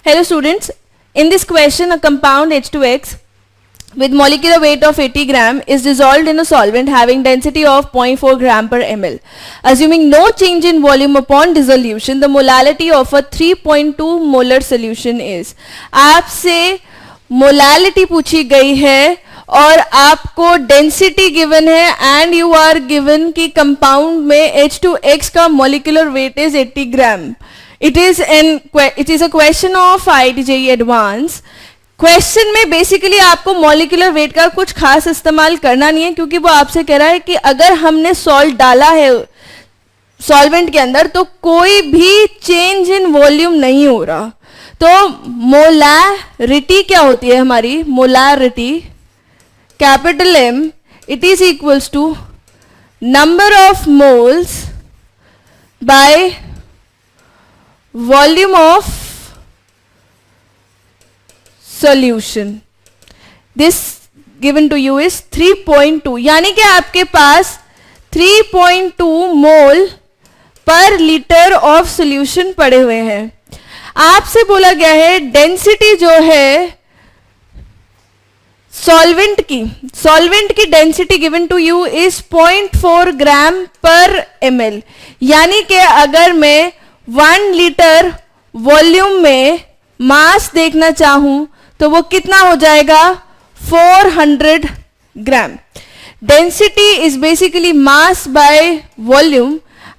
Hello students, in this question a compound H2X with molecular weight of 80 gram is dissolved in a solvent having density of 0.4 gram per ml. Assuming no change in volume upon dissolution, the molality of a 3.2 molar solution is. आपसे molality पूछी गई है और आपको density given है and you are given कि compound में H2X का molecular weight is 80 gram. It is a question of IIT-JEE Advanced. Question में बेसिकली आपको मॉलिक्यूलर वेट का कुछ खास इस्तेमाल करना नहीं है, क्योंकि वो आपसे कह रहा है कि अगर हमने सॉल्ट डाला है सॉल्वेंट के अंदर तो कोई भी चेंज इन वॉल्यूम नहीं हो रहा. तो मोलैरिटी क्या होती है हमारी? Molarity capital M, it is equals to number of moles by volume of solution. This given to you is 3.2, यानी कि आपके पास 3.2 मोल पर लीटर ऑफ सॉल्यूशन पड़े हुए हैं. आपसे बोला गया है डेंसिटी जो है सॉल्वेंट की density given to you is 0.4 gram per ml, यानी कि अगर मैं 1 लीटर वॉल्यूम में मास देखना चाहूं तो वो कितना हो जाएगा? 400 gram. Density is basically mass by volume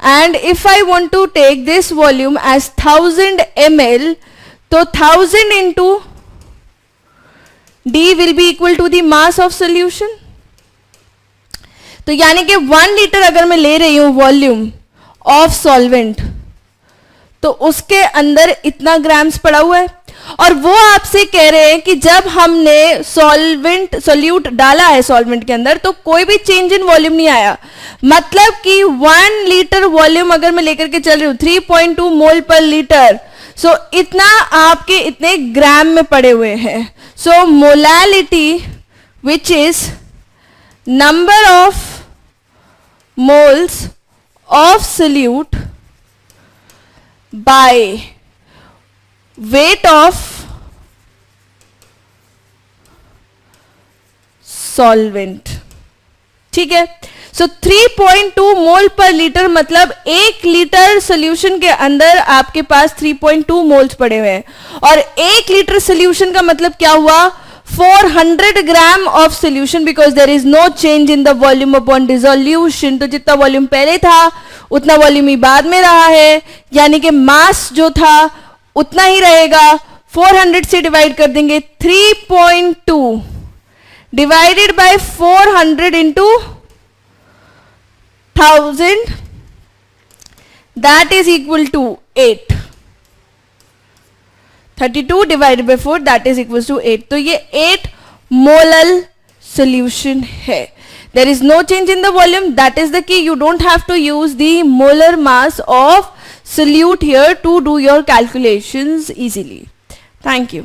and if I want to take this volume as 1000 ml, तो 1000 into D will be equal to the mass of solution. तो यानी कि 1 लीटर अगर मैं ले रही हूं वॉल्यूम ऑफ सॉल्वेंट तो उसके अंदर इतना ग्राम्स पड़ा हुआ है, और वो आपसे कह रहे हैं कि जब हमने सोल्यूट डाला है सॉल्वेंट के अंदर तो कोई भी चेंज इन वॉल्यूम नहीं आया. मतलब कि 1 लीटर वॉल्यूम अगर मैं लेकर के चल रही हूं 3.2 मोल पर लीटर, सो इतना आपके इतने ग्राम में पड़े हुए हैं. So molality which is number of moles of solute by weight of solvent. ठीक है. सो 3.2 मोल पर लीटर मतलब 1 लीटर सोल्यूशन के अंदर आपके पास 3.2 मोल्स पड़े हुए हैं, और 1 लीटर सोल्यूशन का मतलब क्या हुआ? 400 gram of solution, because there is no change in the volume upon dissolution. तो जितना वॉल्यूम पहले था उतना वॉल्यूम ही बाद में रहा है, यानी कि मास जो था उतना ही रहेगा. 400 से डिवाइड कर देंगे, 3.2 divided by 400 into 1000, that is equal to 8. 32 divided by 4 that is equal to 8. तो ये 8 मोलल सॉल्यूशन है. There is no change in the volume. That is the key. You don't have to use the molar mass of solute here to do your calculations easily. Thank you.